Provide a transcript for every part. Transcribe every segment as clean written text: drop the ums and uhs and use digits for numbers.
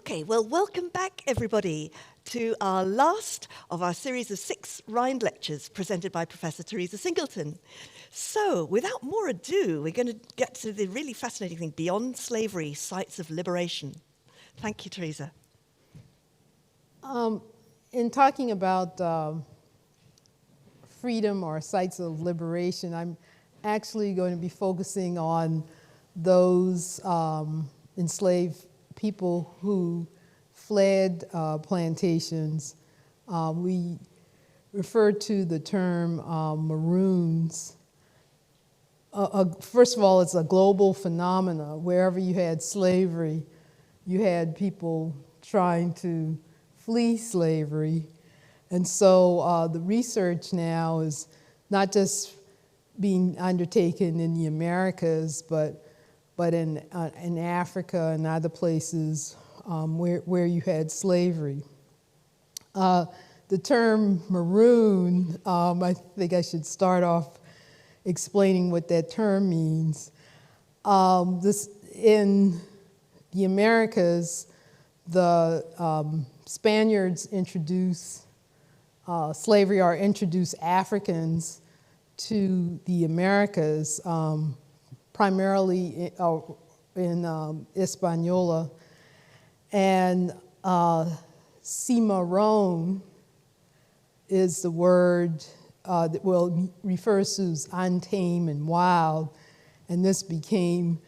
Okay, well, welcome back, everybody, to our last of our series of 6 Rhind Lectures presented by Professor Theresa Singleton. So, without more ado, we're going to get to the really fascinating thing, beyond slavery, sites of liberation. Thank you, Theresa. In talking about freedom or sites of liberation, I'm actually going to be focusing on those enslaved people who fled plantations. We refer to the term maroons. First of all, it's a global phenomena. Wherever you had slavery, you had people trying to flee slavery. And so the research now is not just being undertaken in the Americas, but in Africa and other places where you had slavery. The term maroon, I think I should start off explaining what that term means. In the Americas, the Spaniards introduce slavery or introduce Africans to the Americas, primarily in Hispaniola. And cimarron is the word that refers to as untamed and wild. And this became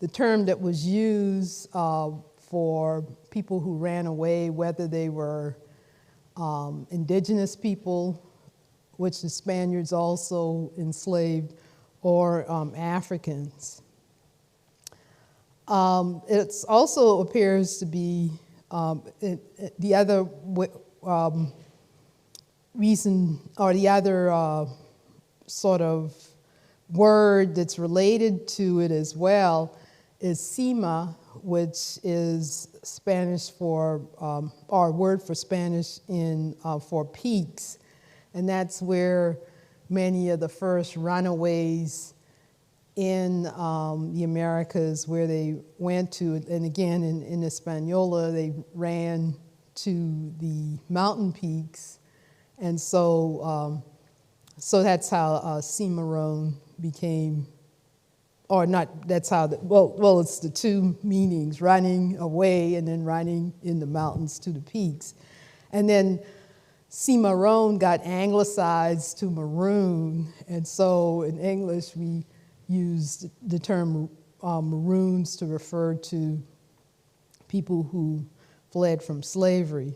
the term that was used for people who ran away, whether they were indigenous people, which the Spaniards also enslaved, or Africans. It also appears to be the other reason, or the other sort of word that's related to it as well is cima, which is Spanish for, or a word for Spanish for peaks. And that's where many of the first runaways in the Americas, where they went to, and again in Hispaniola, they ran to the mountain peaks. And so that's how cimarron became, or not, that's how, well, it's the two meanings, running away and then running in the mountains to the peaks. And then cimarron got anglicized to maroon, and so in English we used the term maroons to refer to people who fled from slavery.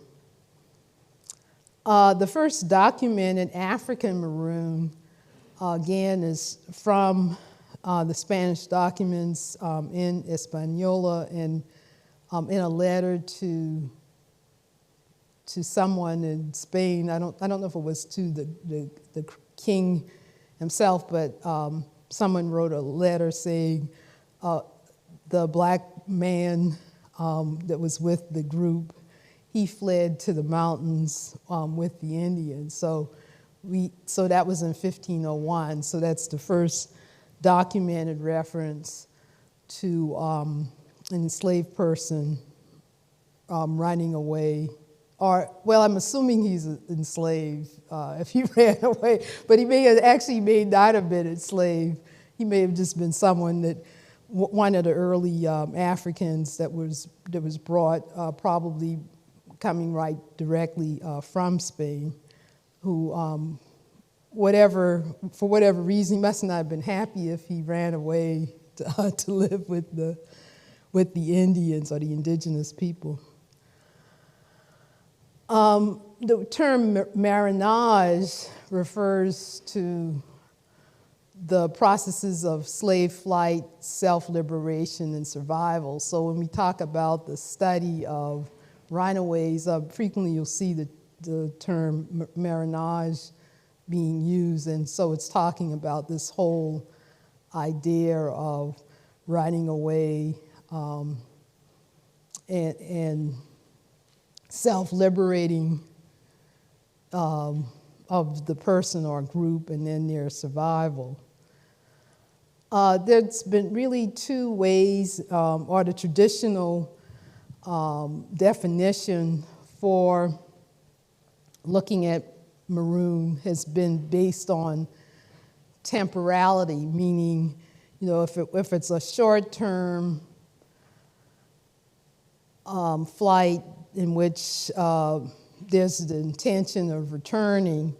The first documented African maroon, again, is from the Spanish documents in Hispaniola, and in a letter to someone in Spain. I don't know if it was to the king himself, but someone wrote a letter saying the black man that was with the group, he fled to the mountains with the Indians. So that was in 1501. So that's the first documented reference to an enslaved person running away. Or, well, I'm assuming he's enslaved if he ran away, but he may not have been enslaved. He may have just been someone that, one of the early Africans that was brought, probably coming right directly from Spain, who, for whatever reason, he must not have been happy if he ran away to live with the Indians or the indigenous people. The term Marronage refers to the processes of slave flight, self-liberation, and survival. So when we talk about the study of runaways, frequently you'll see the term Marronage being used, and so it's talking about this whole idea of running away and self-liberating of the person or group, and then their survival. There's been really two ways, or the traditional definition for looking at maroon has been based on temporality, meaning, if it's a short-term flight in which there's the intention of returning,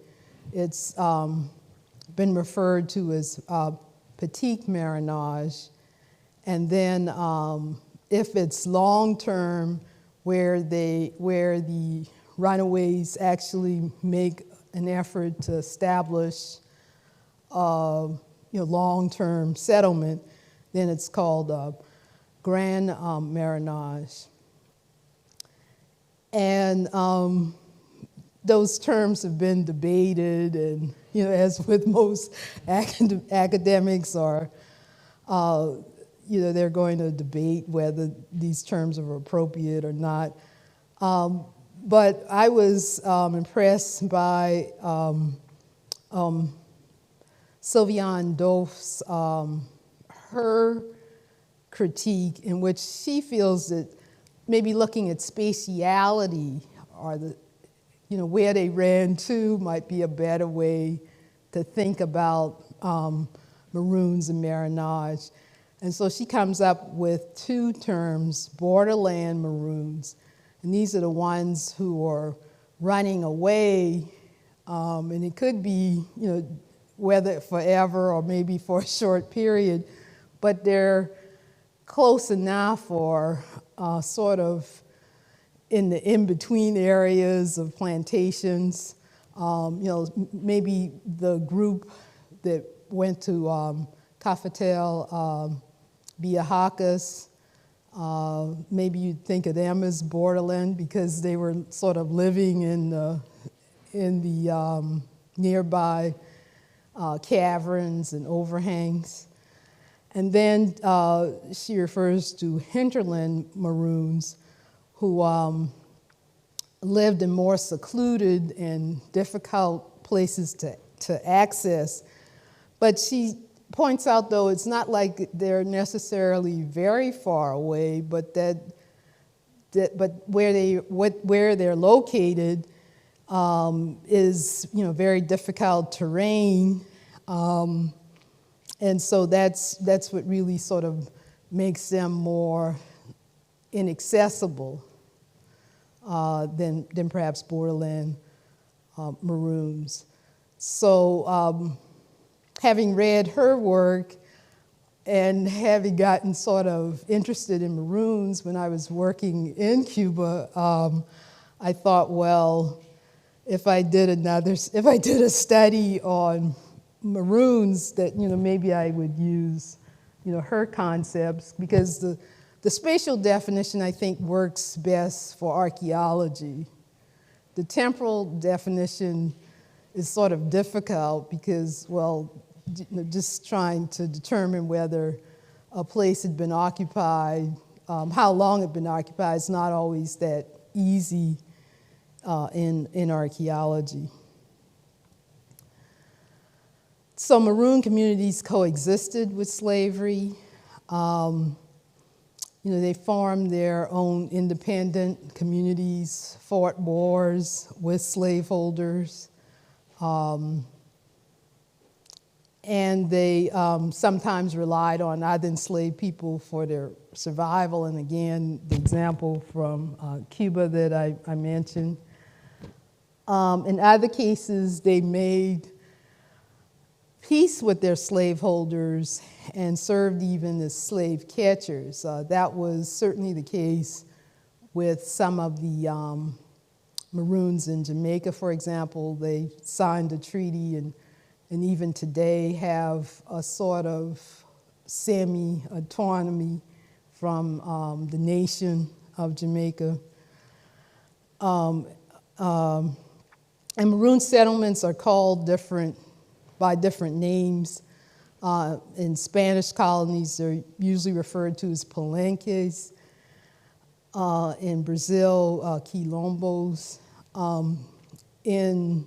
it's been referred to as petit marronage. And then if it's long-term, where the runaways actually make an effort to establish long-term settlement, then it's called grand marronage. And those terms have been debated, and as with most academics are, they're going to debate whether these terms are appropriate or not. But I was impressed by Sylviane Doff's her critique, in which she feels that maybe looking at spatiality, or where they ran to, might be a better way to think about maroons and marronage. And so she comes up with two terms: borderland maroons, and these are the ones who are running away, and it could be, whether forever or maybe for a short period, but they're close enough, or sort of in the in-between areas of plantations. Maybe the group that went to Cafetel Biahacas, maybe you'd think of them as borderland because they were sort of living in the nearby caverns and overhangs. And then she refers to hinterland maroons, who lived in more secluded and difficult places to access. But she points out, though, it's not like they're necessarily very far away, but where they're located is very difficult terrain, and so that's what really sort of makes them more inaccessible than perhaps borderland maroons. So having read her work and having gotten sort of interested in maroons when I was working in Cuba, I thought, well, if I did a study on maroons, that maybe I would use her concepts, because the spatial definition, I think, works best for archaeology. The temporal definition is sort of difficult because, well, just trying to determine whether a place had been occupied, how long it had been occupied, is not always that easy in archaeology. So maroon communities coexisted with slavery. They formed their own independent communities, fought wars with slaveholders, and they sometimes relied on other enslaved people for their survival. And again, the example from Cuba that I mentioned. In other cases, they made peace with their slaveholders and served even as slave catchers. That was certainly the case with some of the maroons in Jamaica, for example. They signed a treaty and even today have a sort of semi-autonomy from the nation of Jamaica. And maroon settlements are called by different names. In Spanish colonies, they're usually referred to as palenques. In Brazil, quilombos. In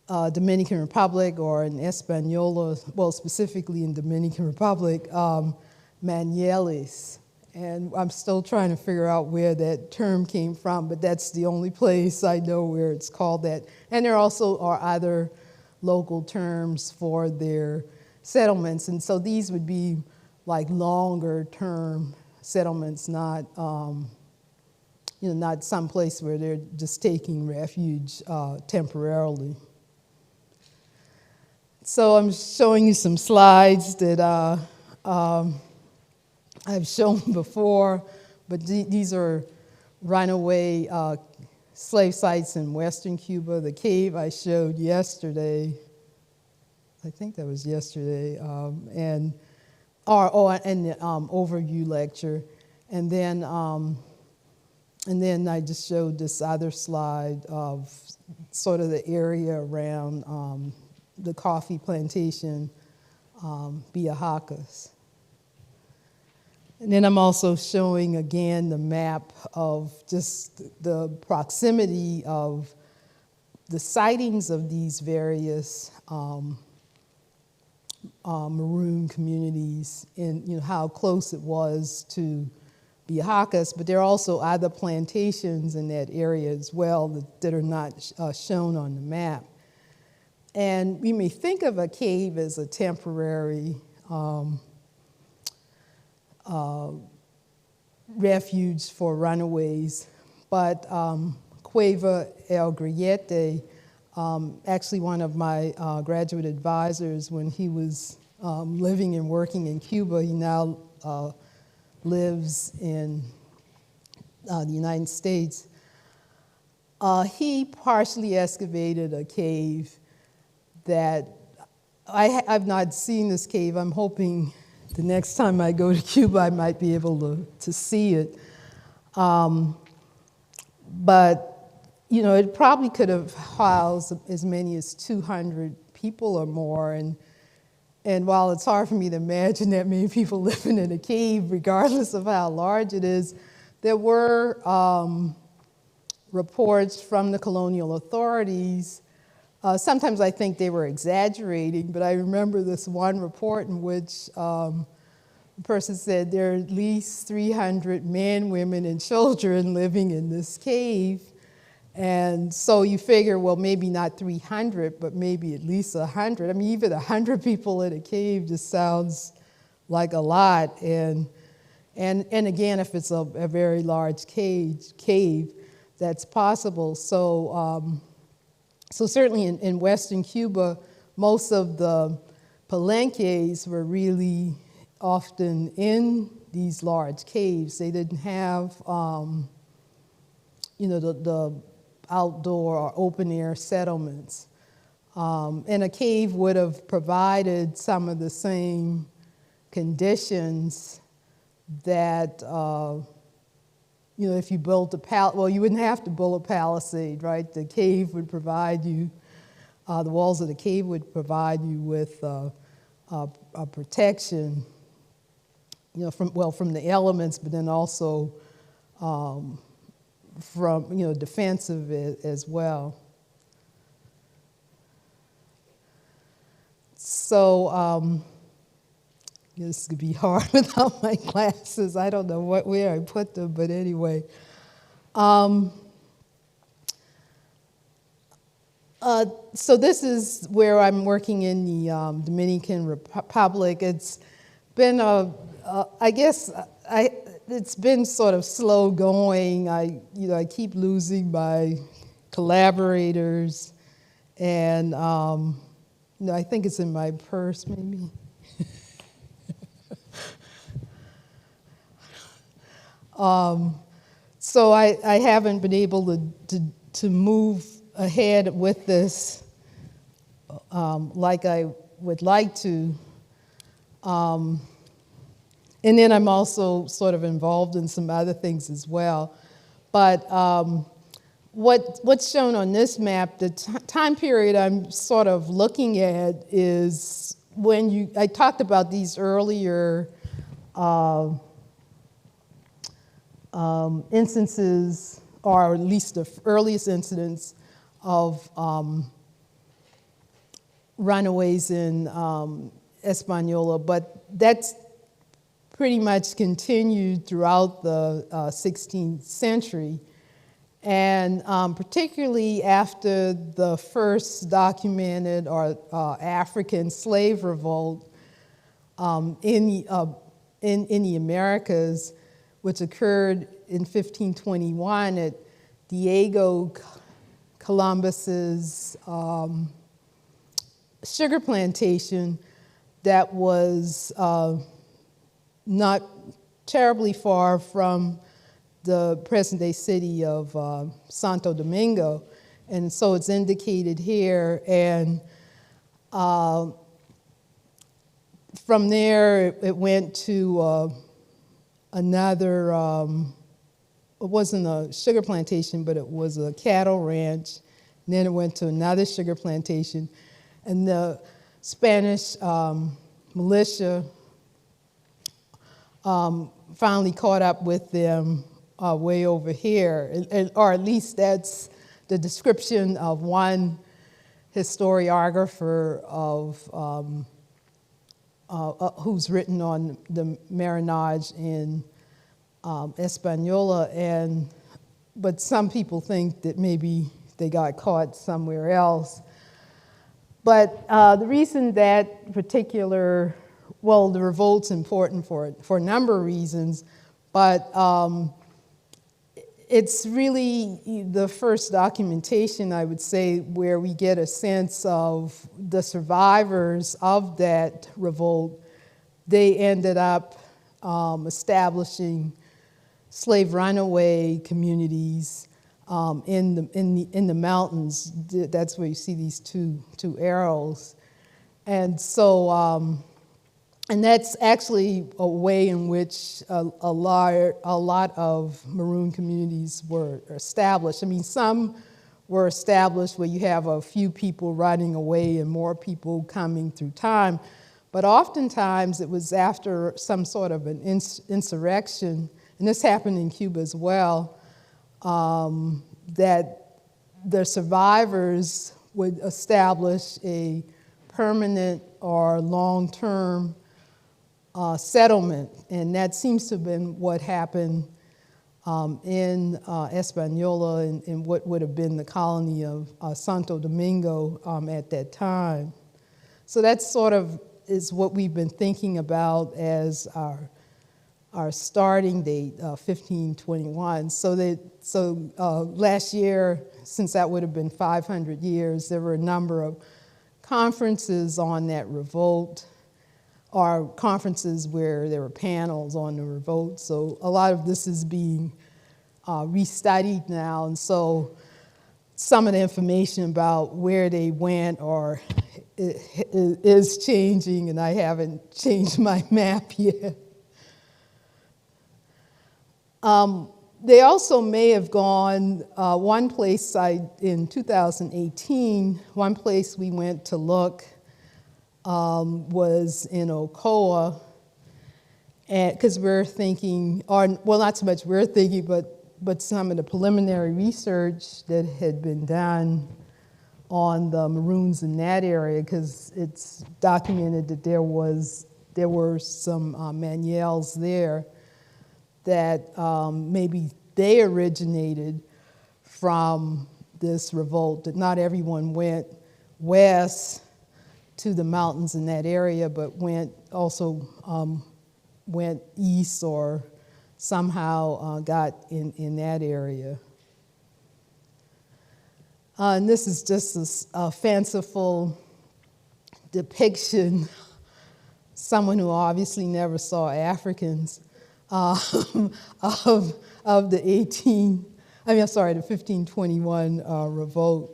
Dominican Republic, or in Española, well, specifically in Dominican Republic, Manieles. And I'm still trying to figure out where that term came from, but that's the only place I know where it's called that. And there also are other local terms for their settlements, and so these would be like longer term settlements, not not some place where they're just taking refuge temporarily. So I'm showing you some slides that I've shown before, but these are runaway slave sites in western Cuba. The cave I showed yesterday, I think that was yesterday, and the overview lecture, and then I just showed this other slide of sort of the area around the coffee plantation, Biahuacas. And then I'm also showing again the map of just the proximity of the sightings of these various maroon communities, and how close it was to Biahuacas, but there are also other plantations in that area as well that are not shown on the map. And we may think of a cave as a temporary refuge for runaways, but Cueva El Grillete, actually one of my graduate advisors when he was living and working in Cuba, he now lives in the United States. He partially excavated a cave that I've not seen this cave. I'm hoping the next time I go to Cuba I might be able to see it. But it probably could have housed as many as 200 people or more. And while it's hard for me to imagine that many people living in a cave, regardless of how large it is, there were reports from the colonial authorities. Sometimes I think they were exaggerating, but I remember this one report in which the person said there are at least 300 men, women, and children living in this cave. And so you figure, well, maybe not 300, but maybe at least 100. I mean, even 100 people in a cave just sounds like a lot. And again, if it's a very large cave, that's possible. So certainly in Western Cuba, most of the palenques were really often in these large caves. They didn't have, the outdoor or open air settlements. And a cave would have provided some of the same conditions that, if you built a well, you wouldn't have to build a palisade, right? The cave would provide you, the walls of the cave would provide you with a protection, from the elements, but then also from, defensive as well. So this could be hard without my glasses. I don't know where I put them, but anyway. So this is where I'm working in the Dominican Republic. It's been it's been sort of slow going. I keep losing my collaborators, and I think it's in my purse maybe. So I haven't been able to move ahead with this like I would like to. And then I'm also sort of involved in some other things as well. But what's shown on this map, the time period I'm sort of looking at is when I talked about these earlier instances, or at least the earliest incidents of runaways in Hispaniola, but that's pretty much continued throughout the 16th century. And particularly after the first documented or African slave revolt in the Americas, which occurred in 1521 at Diego Columbus's sugar plantation that was not terribly far from the present-day city of Santo Domingo. And so it's indicated here. And from there, it went to another, it wasn't a sugar plantation, but it was a cattle ranch. And then it went to another sugar plantation. And the Spanish militia finally caught up with them way over here, or at least that's the description of one historiographer of who's written on the Marronage in Española, but some people think that maybe they got caught somewhere else. But the reason that particular, well, the revolt's important for a number of reasons, but it's really the first documentation, I would say, where we get a sense of the survivors of that revolt. They ended up establishing slave runaway communities in the mountains. That's where you see these two arrows. And so, and that's actually a way in which a lot of maroon communities were established. I mean, some were established where you have a few people running away and more people coming through time. But oftentimes it was after some sort of an insurrection, and this happened in Cuba as well, that the survivors would establish a permanent or long-term settlement, and that seems to have been what happened in Española in what would have been the colony of Santo Domingo at that time. So that sort of is what we've been thinking about as our starting date, 1521. So last year, since that would have been 500 years, there were a number of conferences on that revolt, or conferences where there were panels on the revolt. So a lot of this is being restudied now, and so some of the information about where they went or is changing, and I haven't changed my map yet. They also may have gone, one place in 2018, one place we went to look was in Ocoa, because we're thinking, or well, not so much we're thinking, but some of the preliminary research that had been done on the Maroons in that area, because it's documented that there were some Maniels there, that maybe they originated from this revolt, that not everyone went west to the mountains in that area, but also went east or somehow got in that area. And this is just a fanciful depiction, someone who obviously never saw Africans, of the 1521 revolt.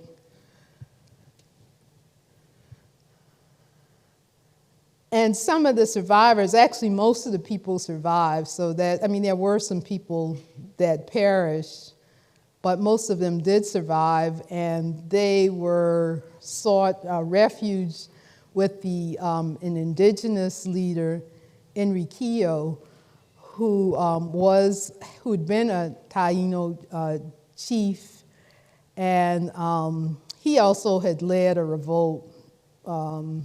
And some of the survivors, actually most of the people survived, so that, I mean, there were some people that perished, but most of them did survive, and they sought refuge with an indigenous leader, Enriquillo, who'd been a Taino chief, and he also had led a revolt, I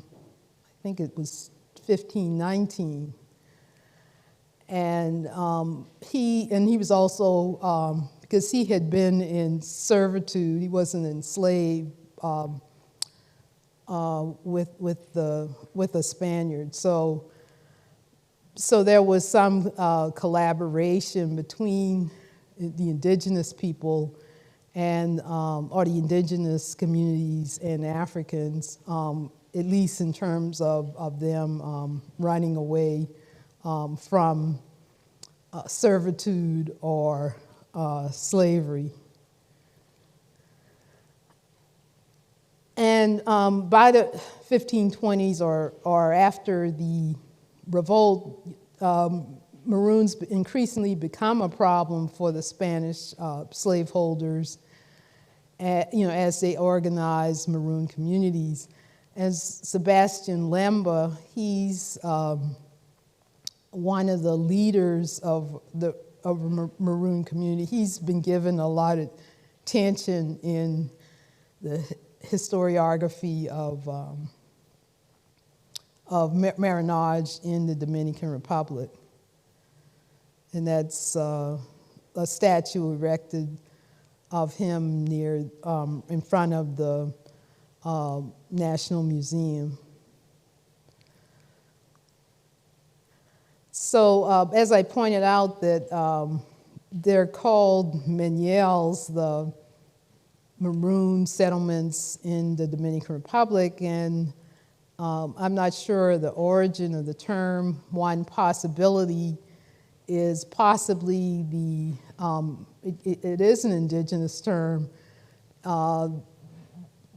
think it was 1519. And he was also, because he had been in servitude, he wasn't enslaved with the Spaniard. So there was some collaboration between the indigenous people and or the indigenous communities and Africans, at least in terms of them running away from servitude or slavery. And by the 1520s or after the revolt, Maroons increasingly become a problem for the Spanish slaveholders, as they organize Maroon communities. As Sebastian Lemba, he's one of the leaders of the Maroon community. He's been given a lot of attention in the historiography of Marronage in the Dominican Republic. And that's a statue erected of him near, in front of the National Museum. So as I pointed out that they're called Maniels, the Maroon settlements in the Dominican Republic, and I'm not sure the origin of the term. One possibility is possibly it is an indigenous term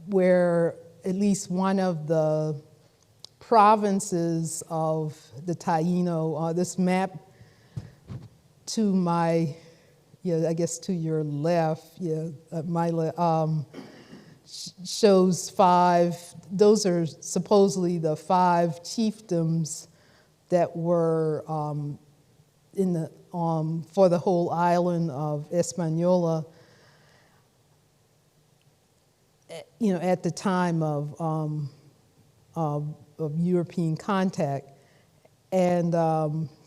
where at least one of the provinces of the Taino, this map to my, I guess to your left, shows 5, those are supposedly the 5 chiefdoms that were in the for the whole island of Hispaniola, at the time of European contact. And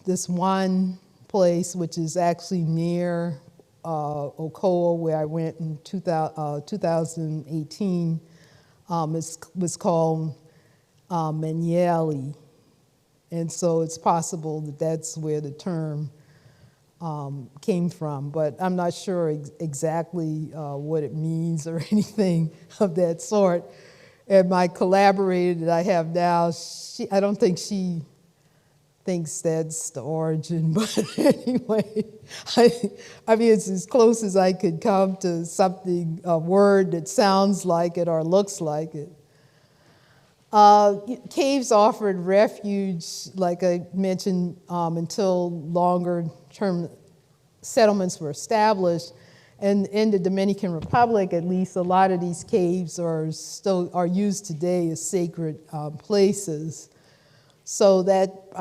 this one place, which is actually near Ocoa, where I went in 2018, was called Maniel. And so it's possible that that's where the term came from, but I'm not sure exactly what it means or anything of that sort. And my collaborator that I have now, I don't think she thinks that's the origin, but anyway, I mean, it's as close as I could come to something, a word that sounds like it or looks like it. Caves offered refuge, like I mentioned, until longer-term settlements were established. And in the Dominican Republic, at least, a lot of these caves are used today as sacred places. So that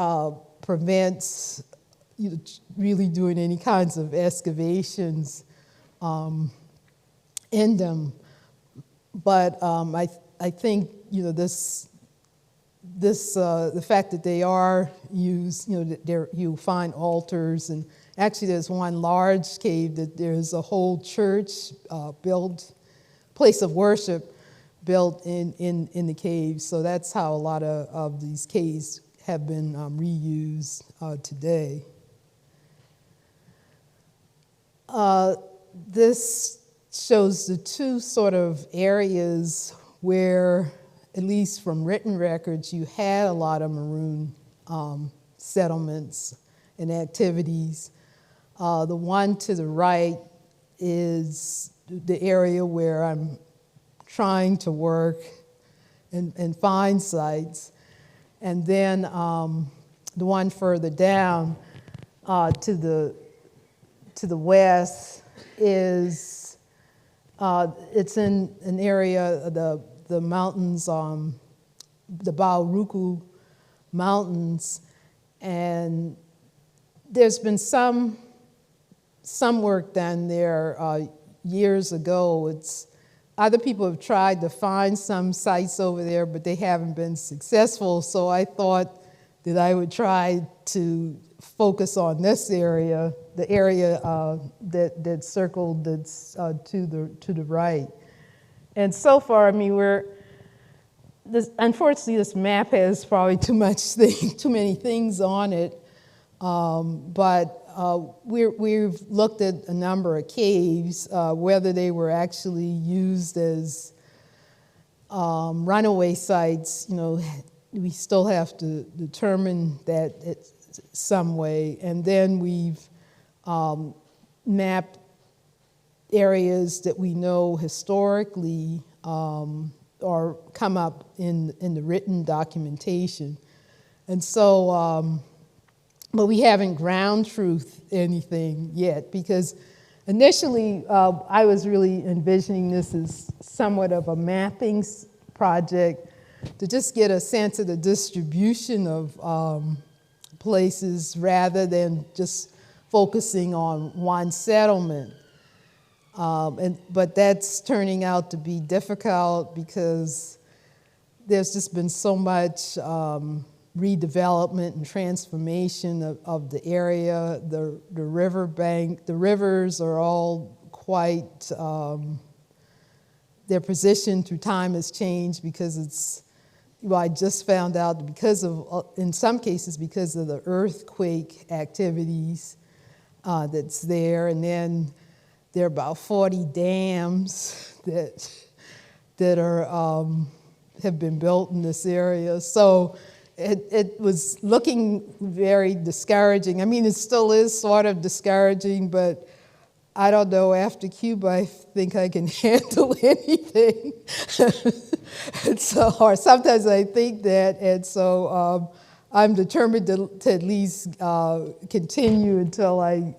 prevents you really doing any kinds of excavations in them. But I think the fact that they are used, you find altars, and actually there's one large cave that there's a whole church built, place of worship built in the caves. So that's how a lot of these caves have been reused today. This shows the 2 sort of areas where, at least from written records, you had a lot of Maroon settlements and activities. The one to the right is the area where I'm trying to work and find sites. And then the one further down to the west is, it's in an area, the mountains, the Baurucu Mountains, and there's been some work done there years ago. Other people have tried to find some sites over there, but they haven't been successful, so I thought that I would try to focus on this area, the area that's circled that's to the right. And so far, I mean, unfortunately, this map has probably too many things on it, but we've looked at a number of caves, whether they were actually used as runaway sites. You know, we still have to determine that it's some way. And then we've mapped areas that we know historically or come up in the written documentation. And so, but we haven't ground truth anything yet, because initially I was really envisioning this as somewhat of a mapping project to just get a sense of the distribution of places rather than just focusing on one settlement. But that's turning out to be difficult because there's just been so much redevelopment and transformation of the area. The riverbank, the rivers are all quite, their position through time has changed because it's, well, I just found out because of, in some cases, because of the earthquake activities that's there. And then there are about 40 dams that are, have been built in this area. So it was looking very discouraging. I mean, it still is sort of discouraging, but I don't know, after Cuba, I think I can handle anything. And so, or sometimes I think that, and so I'm determined to at least continue until I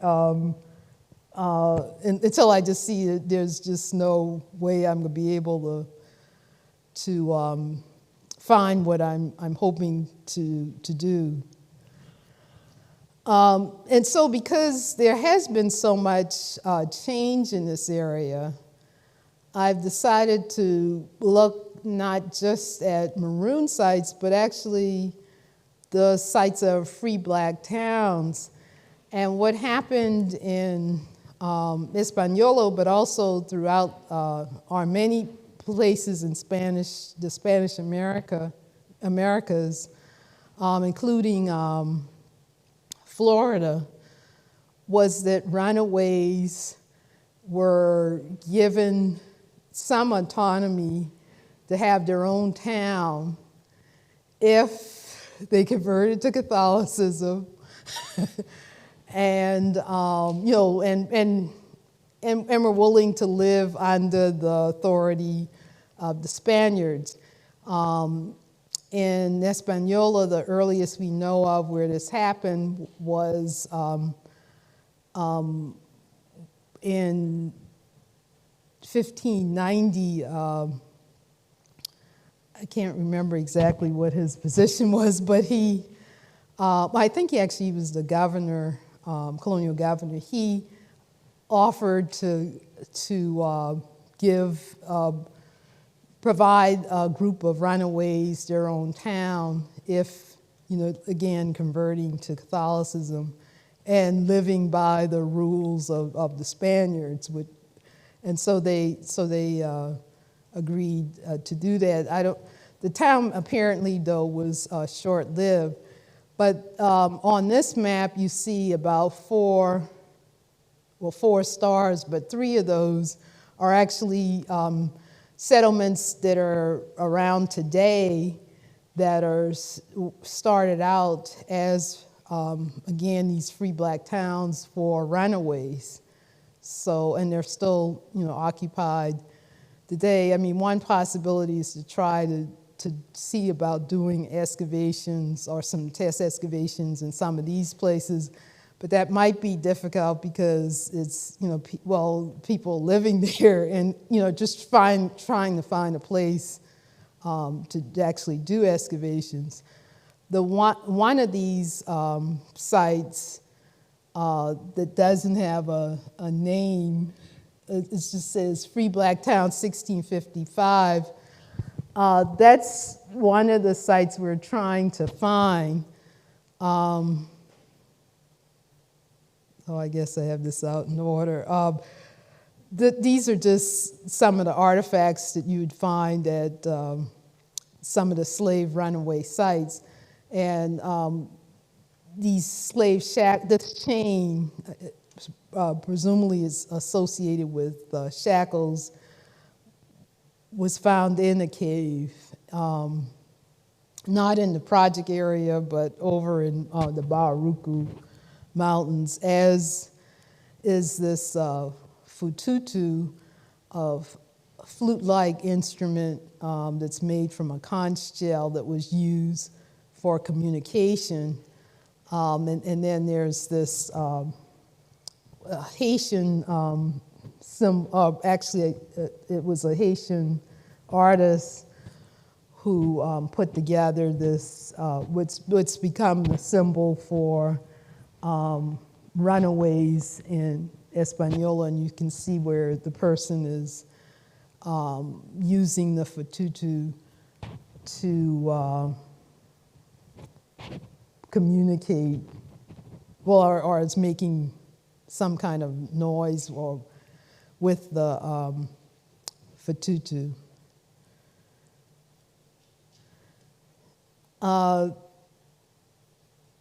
just see that there's just no way I'm going to be able to find what I'm hoping to do. And so because there has been so much change in this area, I've decided to look not just at maroon sites, but actually the sites of free black towns. And what happened in Hispaniola, but also throughout our many places in the Spanish Americas, including Florida, was that runaways were given some autonomy to have their own town if they converted to Catholicism and you know, and were willing to live under the authority of the Spaniards. In Hispaniola, the earliest we know of where this happened was in 1590. I can't remember exactly what his position was, but he, I think he actually was the governor, colonial governor. He offered to provide a group of runaways their own town if, you know, again, converting to Catholicism and living by the rules of the Spaniards. And so they agreed to do that. The town apparently, though, was short-lived. But on this map, you see about four stars, but 3 of those are actually settlements that are around today that are started out as, again, these free black towns for runaways. So, and they're still, you know, occupied today. I mean, one possibility is to try to see about doing excavations or some test excavations in some of these places, but that might be difficult because it's, you know, people living there and, you know, just trying to find a place to actually do excavations. One of these sites that doesn't have a name, it just says Free Black Town 1655. That's one of the sites we're trying to find. So I guess I have this out in order. These are just some of the artifacts that you would find at some of the slave runaway sites. And these slave this chain presumably is associated with shackles, was found in a cave, not in the project area, but over in the Baurucu Mountains, as is this fututu of flute-like instrument that's made from a conch shell that was used for communication. And then there's this Haitian, actually it was a Haitian artist who put together this, what's become the symbol for runaways in Española, and you can see where the person is using the fututu to communicate, well, or is making some kind of noise or with the fututu.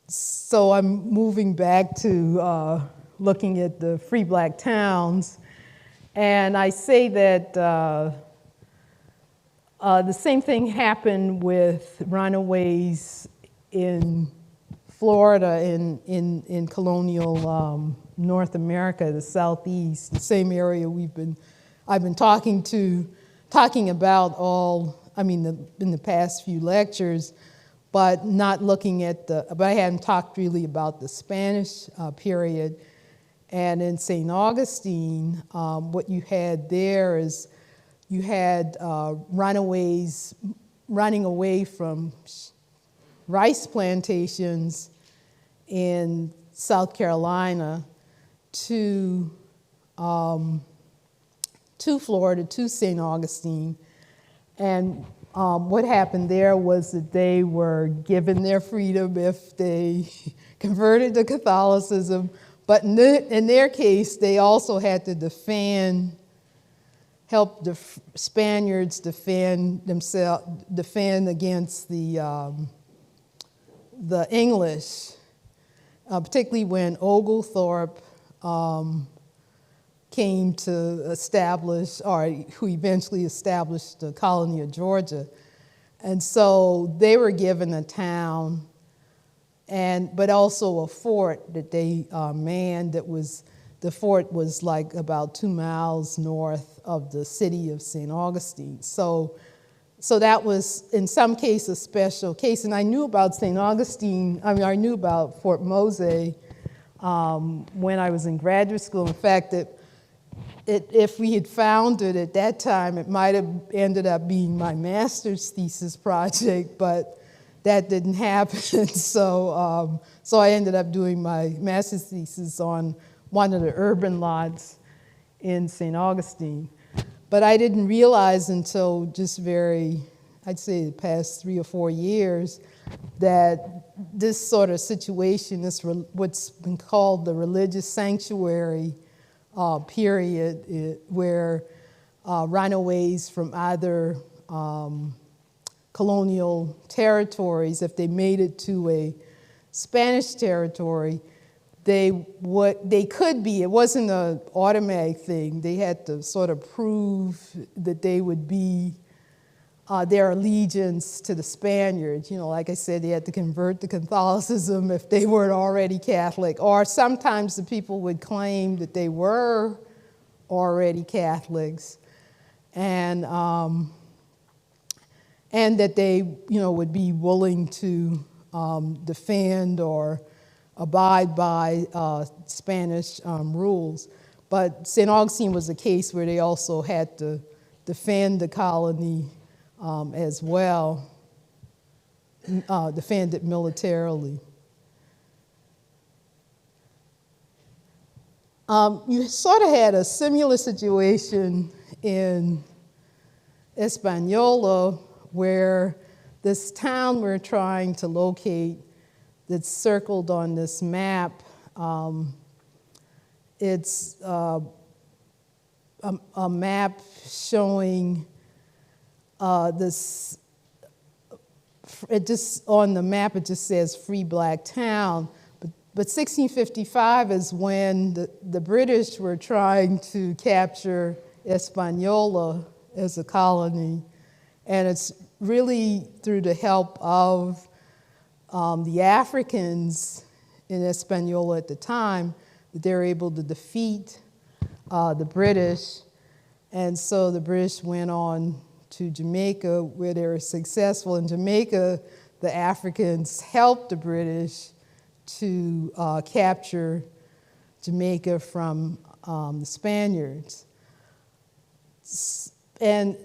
So I'm moving back to looking at the free black towns, and I say that the same thing happened with runaways in Florida, in colonial North America, the Southeast, the same area I've been talking about in the past few lectures, but not looking at but I hadn't talked really about the Spanish period. And in St. Augustine, what you had there is you had runaways running away from rice plantations in South Carolina to Florida, to St. Augustine. And what happened there was that they were given their freedom if they converted to Catholicism, but in their case, they also had to help the Spaniards defend against the English, particularly when Oglethorpe came to establish, or who eventually established the colony of Georgia. And so they were given a town, but also a fort that they manned. The fort was like about 2 miles north of the city of St. Augustine. So that was, in some cases, a special case. And I knew about St. Augustine, I knew about Fort Mose when I was in graduate school. In fact, if we had found it at that time, it might have ended up being my master's thesis project, but that didn't happen. So I ended up doing my master's thesis on one of the urban lots in St. Augustine. But I didn't realize until just I'd say the past 3 or 4 years, that this sort of situation, what's been called the religious sanctuary period, where runaways from either colonial territories, if they made it to a Spanish territory, it wasn't an automatic thing. They had to sort of prove that they would be their allegiance to the Spaniards. Like I said, they had to convert to Catholicism if they weren't already Catholic. Or sometimes the people would claim that they were already Catholics, and that they, would be willing to defend or abide by Spanish rules. But St. Augustine was a case where they also had to defend the colony as well, defend it militarily. You sort of had a similar situation in Española, where this town we're trying to locate that's circled on this map it's a map showing this. It just on the map it just says Free Black Town, but 1655 is when the British were trying to capture Hispaniola as a colony, and it's really through the help of the Africans in Hispaniola at the time that they were able to defeat the British, and so the British went on to Jamaica where they were successful. In Jamaica, the Africans helped the British to capture Jamaica from the Spaniards. And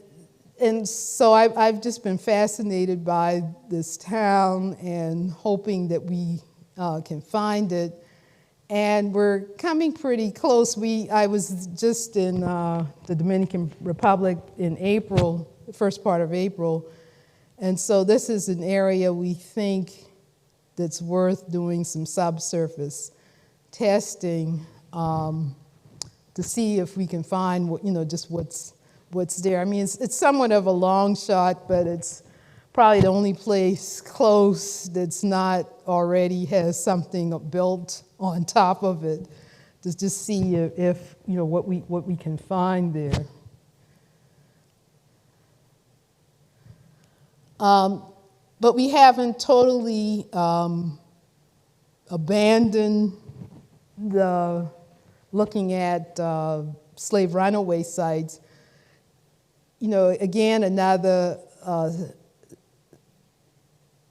so I've just been fascinated by this town and hoping that we can find it. And we're coming pretty close. I was just in the Dominican Republic in April, the first part of April. And so this is an area we think that's worth doing some subsurface testing to see if we can find just what's there. I mean, it's somewhat of a long shot, but it's probably the only place close that's not already has something built on top of it, to just see if what we can find there. But we haven't totally abandoned the looking at slave runaway sites. Again, another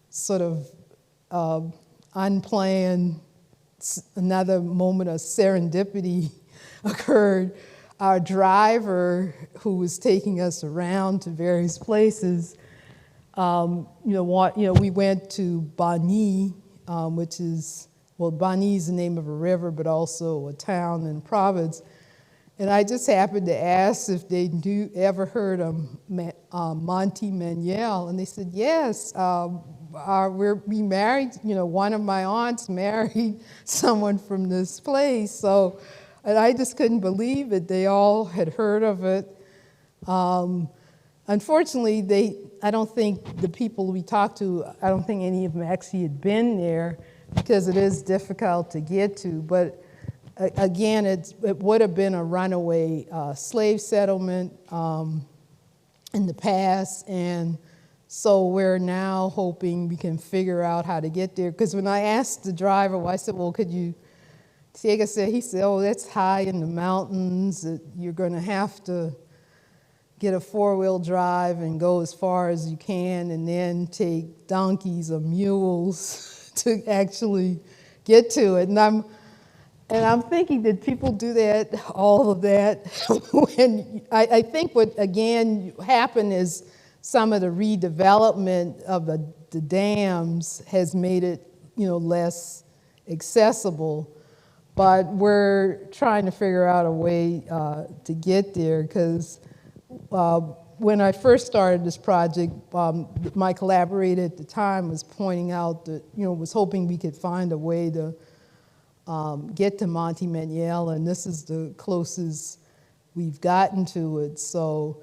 sort of unplanned, another moment of serendipity occurred. Our driver, who was taking us around to various places, we went to Maniey, which is, Maniey is the name of a river, but also a town and province. And I just happened to ask if they ever heard of Monte Maniel, and they said yes. We married. One of my aunts married someone from this place. So, and I just couldn't believe it. They all had heard of it. Unfortunately, I don't think the people we talked to, I don't think any of them actually had been there, because it is difficult to get to. But again, it would have been a runaway slave settlement in the past, and so we're now hoping we can figure out how to get there. Because when I asked the driver, I said, well, could you take us there? He said, oh, that's high in the mountains. You're going to have to get a four-wheel drive and go as far as you can, and then take donkeys or mules to actually get to it. And I'm thinking that people do that, all of that. When I think what, again, happened is some of the redevelopment of the dams has made it, less accessible. But we're trying to figure out a way to get there, because when I first started this project, my collaborator at the time was pointing out that, was hoping we could find a way to get to Monte Maniel, and this is the closest we've gotten to it. So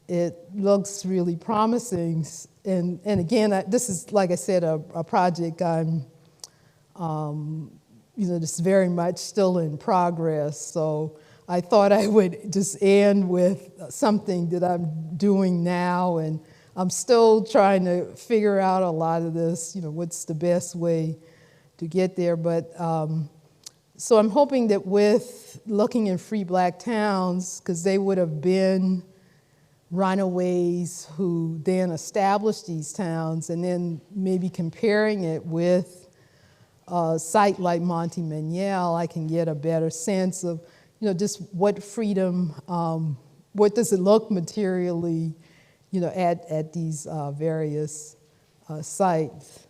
it looks really promising. And again, this is, like I said, a project I'm, just very much still in progress. So I thought I would just end with something that I'm doing now, and I'm still trying to figure out a lot of this, what's the best way to get there. But so I'm hoping that with looking in free black towns, because they would have been runaways who then established these towns, and then maybe comparing it with a site like Monte Maniel, I can get a better sense of, just what freedom, what does it look materially, at these various sites.